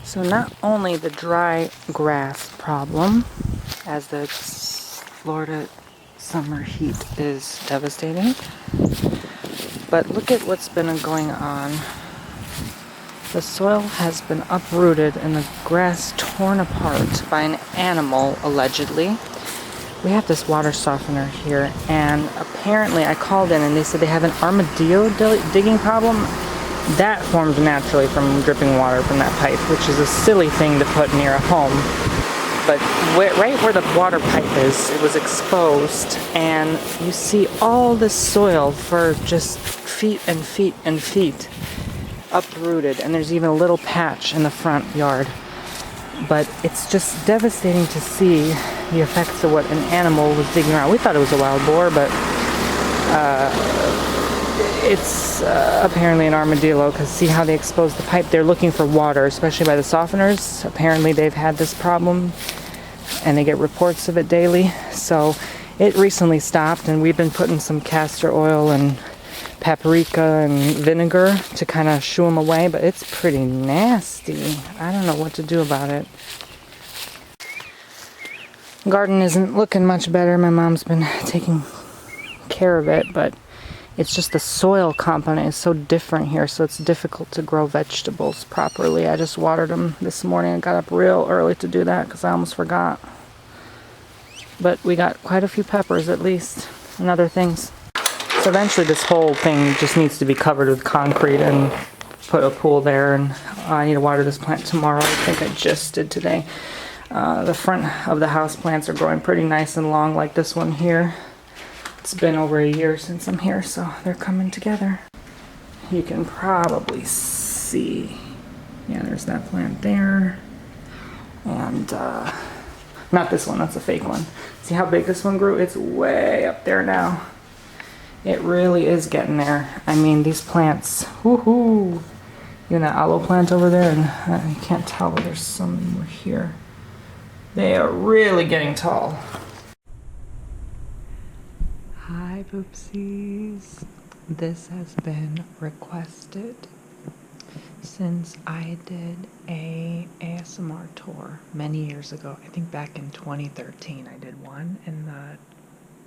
So not only the dry grass problem, as the Florida summer heat is devastating, but look at what's been going on. The soil has been uprooted and the grass torn apart by an animal, allegedly. We have this water softener here, and apparently I called in and they said they have an armadillo digging problem. That formed naturally from dripping water from that pipe, which is a silly thing to put near a home. But right where the water pipe is, it was exposed, and you see all this soil for just feet and feet and feet uprooted, and there's even a little patch in the front yard. But it's just devastating to see the effects of what an animal was digging around. We thought it was a wild boar, but it's apparently an armadillo, because see how they exposed the pipe? They're looking for water, especially by the softeners. Apparently they've had this problem and they get reports of it daily. So it recently stopped, and we've been putting some castor oil and paprika and vinegar to kind of shoo them away, but it's pretty nasty. I don't know what to do about it. Garden isn't looking much better. My mom's been taking care of it, but it's just the soil component is so different here, so it's difficult to grow vegetables properly. I just watered them this morning. I got up real early to do that because I almost forgot. But we got quite a few peppers at least, and other things. So eventually this whole thing just needs to be covered with concrete and put a pool there, and I need to water this plant tomorrow. I think I just did today. The front of the house plants are growing pretty nice and long, like this one here. It's been over a year since I'm here, so they're coming together. You can probably see, yeah, there's that plant there. And not this one, that's a fake one. See how big this one grew? It's way up there now. It really is getting there. I mean, these plants, woohoo! Even that aloe plant over there, and you can't tell, but there's some more here. They are really getting tall. Hi, poopsies. This has been requested since I did a ASMR tour many years ago. I think back in 2013 I did one in the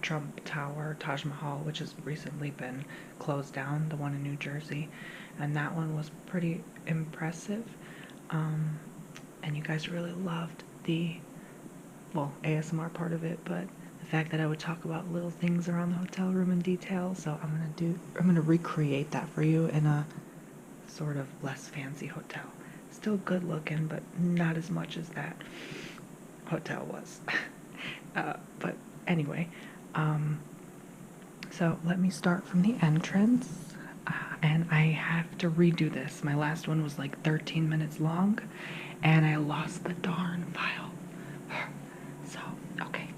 Trump Tower, Taj Mahal, which has recently been closed down, the one in New Jersey, and that one was pretty impressive. And you guys really loved the, well, ASMR part of it, but the fact that I would talk about little things around the hotel room in detail. So I'm gonna recreate that for you in a sort of less fancy hotel. Still good looking, but not as much as that hotel was. But anyway, so let me start from the entrance, and I have to redo this. My last one was like 13 minutes long, and I lost the darn file. So, okay,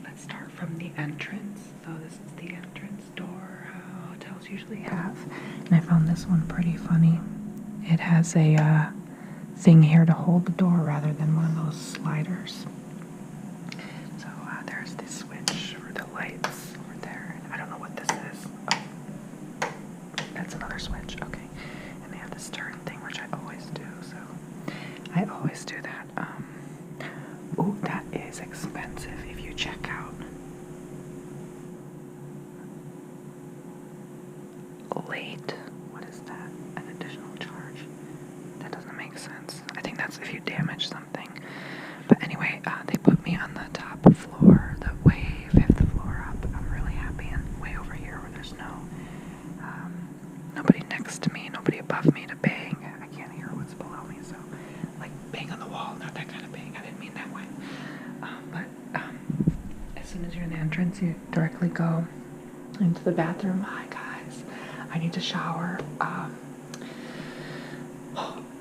let's start from the entrance. So this is the entrance door hotels usually have, and I found this one pretty funny. It has a thing here to hold the door rather than one of those sliders. So there's the switch for the lights over there. I don't know what this is. Oh, that's another switch. Okay, and they have this turn thing, which I always do. So I always do that. Oh, that is expensive if you check out. Late. What is that? An additional charge? That doesn't make sense. I think that's if you damage something. But anyway, they put me on the top floor, the way 5th floor up. I'm really happy, and way over here where there's nobody next to me, nobody above me to bang. I can't hear what's below me, so like bang on the wall, not that kind of bang. I didn't mean that way. But as soon as you're in the entrance, you directly go into the bathroom. Hi guys, I need to shower.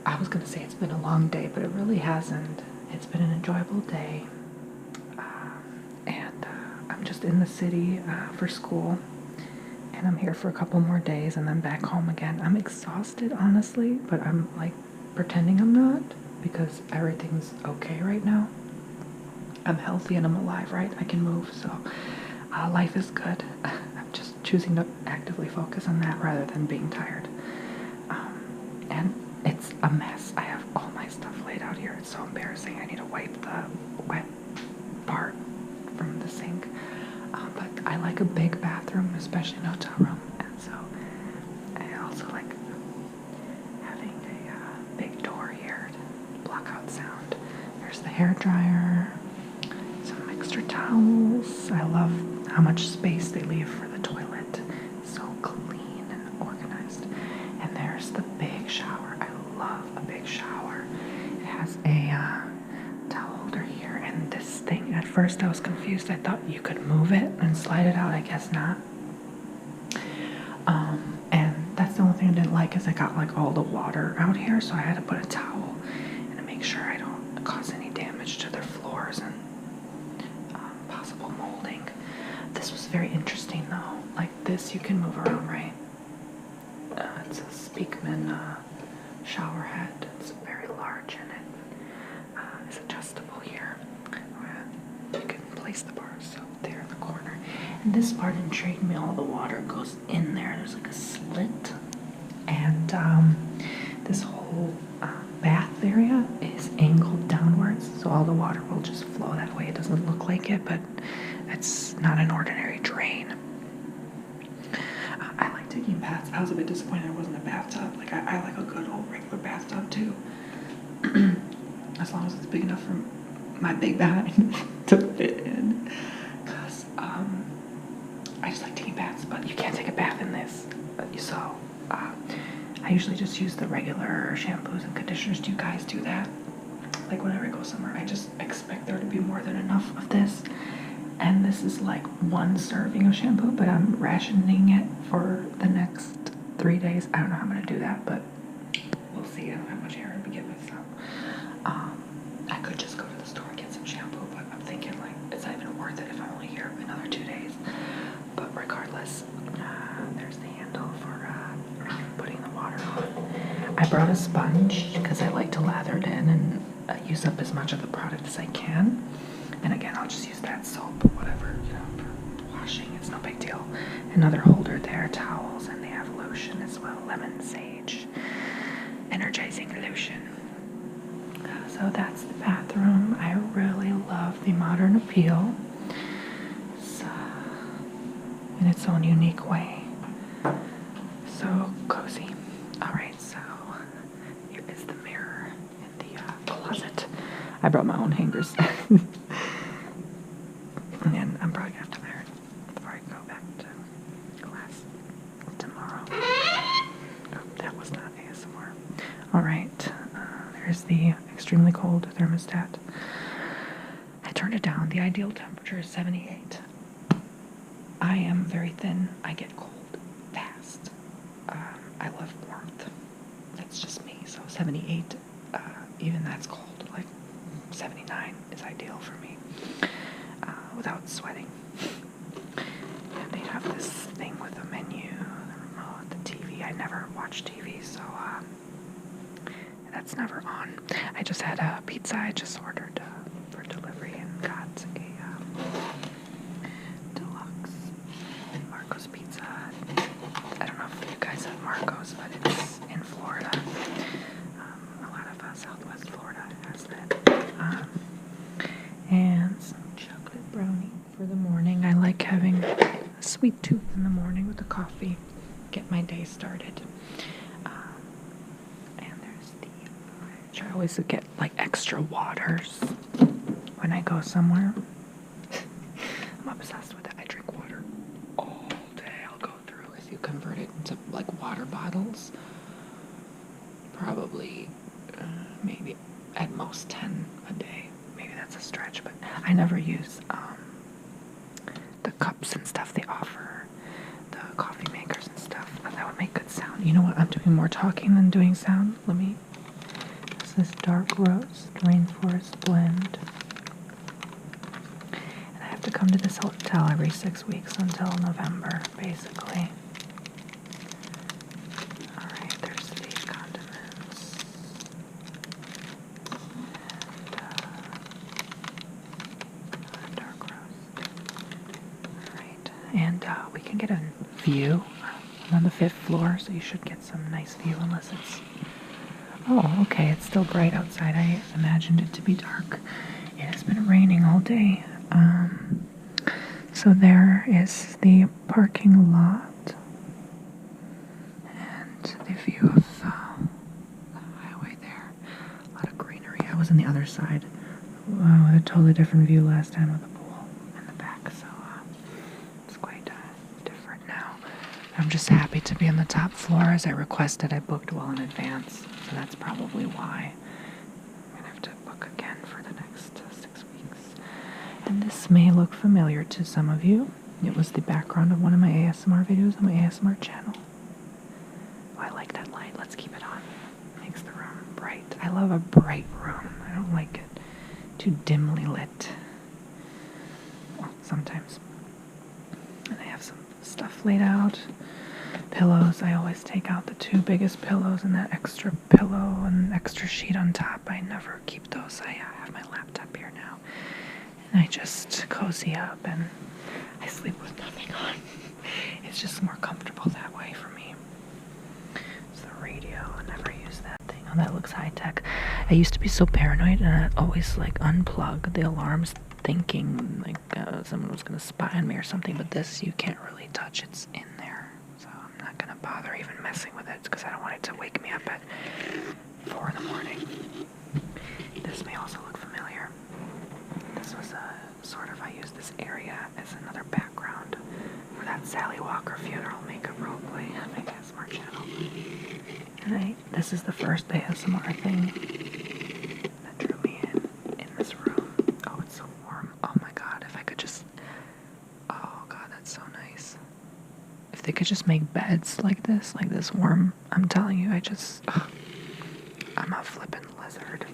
I was gonna say it's been a long day, but it really hasn't. It's been an enjoyable day, and I'm just in the city for school, and I'm here for a couple more days and then back home again. I'm exhausted, honestly, but I'm like pretending I'm not, because everything's okay right now. I'm healthy and I'm alive, right? I can move, so life is good. I'm just choosing to actively focus on that rather than being tired. And it's a mess. I have all my stuff laid out it's so embarrassing. I need to wipe the wet part from the sink. But I like a big bathroom, especially an hotel room, and so I also like having a big door here to block out sound. There's the hair dryer, some extra towels. I love how much space they leave for the toilet. So clean and organized. And there's the big shower. I love a big shower. It has a towel holder here, and this thing, at first I was confused. I thought you could move it and slide it out. I guess not. And that's the only thing I didn't like, is I got like all the water out here, so I had to put a towel and to make sure I don't cause any damage to their floors and possible molding. This was very interesting though. Like this, you can move around, right? It's a Speakman shower head. It's very large, and it is adjustable here. You can place the bars up there in the corner. And this part intrigued me. All the water goes in there. There's like a slit, and this whole bath area is angled downwards, so all the water will just flow that way. It doesn't look like it, but it's not an ordinary drain. I like taking baths. I was a bit disappointed it wasn't a bathtub. Like I like a good old regular bathtub too, as long as it's big enough for my big behind to fit in. Cause I just like taking baths, but you can't take a bath in this. So I usually just use the regular shampoos and conditioners. Do you guys do that? Like whenever I go somewhere, I just expect there to be more than enough of this. And this is like one serving of shampoo, but I'm rationing it for the next 3 days. I don't know how I'm gonna do that, but we'll see. I don't have much hair to begin with, so I could just go to the store and get some shampoo, but I'm thinking like it's not even worth it if I'm only here another 2 days. But regardless, there's the handle for putting the water on. I brought a sponge because I like to lather it in and use up as much of the product as I can. And again, I'll just use that soap or whatever, for washing. It's no big deal. Another holder there, towels, and they have lotion as well. Lemon sage, energizing lotion. So that's the bathroom. I really love the modern appeal. It's in its own unique way. So cozy. Alright, so here is the mirror in the closet. I brought my own hangers. And I'm probably going to have to iron before I go back to class tomorrow. Oh, that was not ASMR. Alright, there's the extremely cold thermostat. I turned it down. The ideal temperature is 78. I am very thin. I get cold fast. I love warmth. That's just me. So 78, even that's cold. Like 79 is ideal for me. Without sweating. And they have this thing with a menu, the remote, the TV. I never watch TV, so that's never on. I just had a pizza I just ordered for delivery and got a deluxe Marco's pizza. I don't know if you guys have Marco's, but it's in Florida. A lot of Southwest Florida has that. And some chocolate brownie for the morning. I like having a sweet tooth in the morning with the coffee. Get my day started. And there's the fridge. I always get like extra waters when I go somewhere. I'm obsessed with it. I drink water all day. I'll go through, if you convert it into like water bottles, probably maybe at most 10 a day. Maybe that's a stretch, but I never use the cups and stuff they offer, the coffee makers and stuff. That would make good sound. You know what? I'm doing more talking than doing sound. This is dark roast rainforest blend. And I have to come to this hotel every 6 weeks until November, basically. Alright, there's the condiments. Dark roast. Alright, and we can get a view. I'm on the 5th floor, so you should get some nice view unless it's Oh, okay, it's still bright outside. I imagined it to be dark. It has been raining all day. So there is the parking lot and the view of the highway there. A lot of greenery. I was on the other side. Wow, a totally different view last time of the pool in the back, so it's quite different now. I'm just happy to be on the top floor as I requested. I booked well in advance, so that's probably why. I'm gonna have to book again for the next 6 weeks. And this may look familiar to some of you. It was the background of one of my ASMR videos on my ASMR channel. Oh, I like that light. Let's keep it on. Makes the room bright. I love a bright room. I don't like it too dimly lit. Well, sometimes. And I have some stuff laid out. Pillows. I always take out the 2 biggest pillows and that extra pillow and extra sheet on top. I never keep those. I have my laptop here now. And I just cozy up and I sleep with nothing on. It's just more comfortable that way for me. It's the radio. I never use that thing. Oh, that looks high tech. I used to be so paranoid and I'd always like unplug the alarms thinking like someone was going to spy on me or something, but this you can't really touch. It's in there. So I'm not going to bother even messing with it because I don't want it to wake me up at 4 in the morning. This may also look familiar. This was I used this area as another background for that Sally Walker funeral makeup roleplay on my ASMR channel. And this is the first ASMR thing that drew me in this room. Oh, it's so warm. Oh my god, if I could just... Oh god, that's so nice. If they could just make beds like this warm, I'm telling you, I'm a flippin' lizard.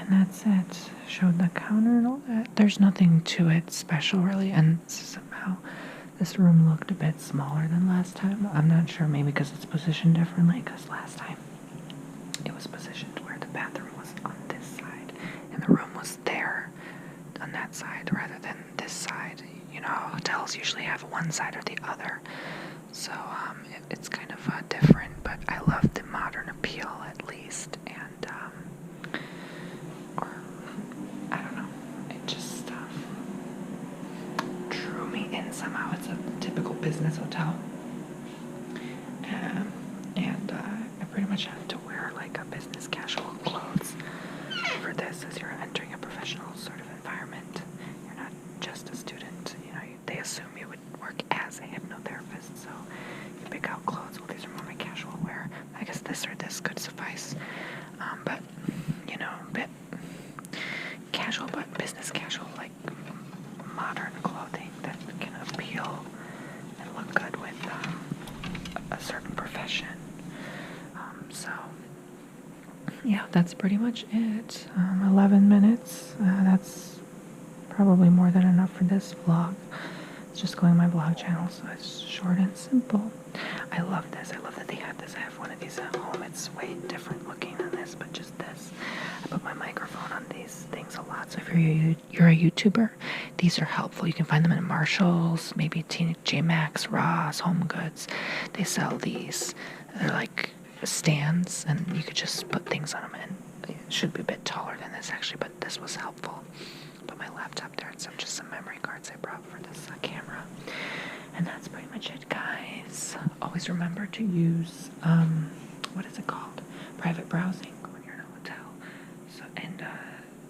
That's it. Showed the counter and all that. There's nothing to it special really, and somehow this room looked a bit smaller than last time. I'm not sure, maybe because it's positioned differently, because last time it was positioned where the bathroom was on this side and the room was there on that side rather than this side. You know, hotels usually have one side or the other, so it's kind of different, but I love the modern appeal at least, and I don't know, it just drew me in somehow. It's a typical business hotel, and I pretty much had to wear like a business casual clothes for this, as you're entering a professional sort of environment. You're not just a student, you know, they assume you would work as a hypnotherapist, so you pick out clothes. Well, these are more my casual wear. I guess this or this could suffice, but you know, a bit casual, but business casual, like modern clothing that can appeal and look good with a certain profession. So yeah, that's pretty much it. 11 minutes. That's probably more than enough for this vlog. It's just going my vlog channel, so it's short and simple. I love this. I love that they have this. I have one of these at home. It's way different looking than this, but just this. I put my microphone on these things a lot, so if you're a YouTuber, these are helpful. You can find them in Marshalls, maybe TJ Maxx, Ross, Home Goods. They sell these. They're like stands, and you could just put things on them, and it should be a bit taller than this actually, but this was helpful. Put my laptop there and just some memory cards I brought for this camera. And that's pretty much it, guys. Always remember to use, what is it called? Private browsing when you're in a hotel. So, and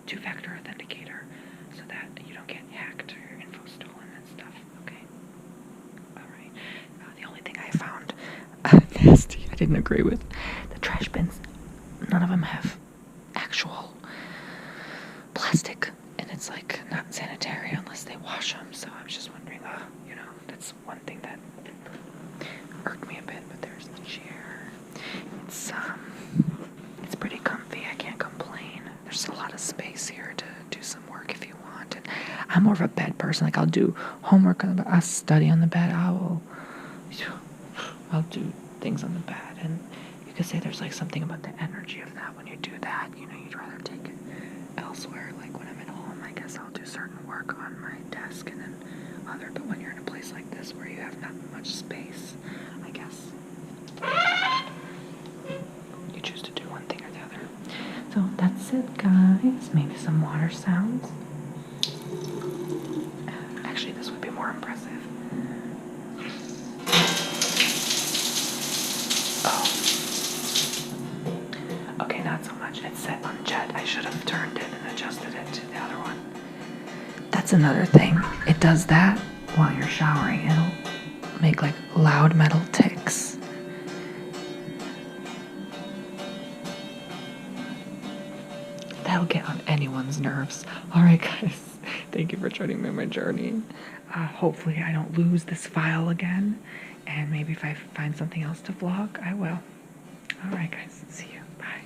two-factor authenticator, so that you don't get hacked or your info stolen and stuff, okay? Alright. The only thing I found nasty, I didn't agree with, the trash bins. None of them have actual plastic, and it's like not sanitary unless they wash them, so I was just wondering, you know, that's one thing that irked me a bit. But there's the chair. It's pretty comfy. I can't complain. There's a lot of space here to do some work if you want. And I'm more of a bed person. Like, I'll do homework on the bed. I'll study on the bed. I'll do things on the bed, and you could say there's like something about the energy of that when you do that. You know, you'd rather take it elsewhere. Like when I'm at home, I guess I'll do certain work on my desk and then other. But when you're in a place like this where you have not much space, I guess you choose to do one thing or the other. So that's it, guys. Maybe some water sounds. Actually, this would be more impressive. Okay, not so much. It's set on jet. I should have turned it and adjusted it to the other one. That's another thing. It does that while you're showering. It'll make like loud metal ticks. That'll get on anyone's nerves. Alright, guys. Thank you for joining me on my journey. Hopefully I don't lose this file again. And maybe if I find something else to vlog, I will. Alright, guys. See you. Bye.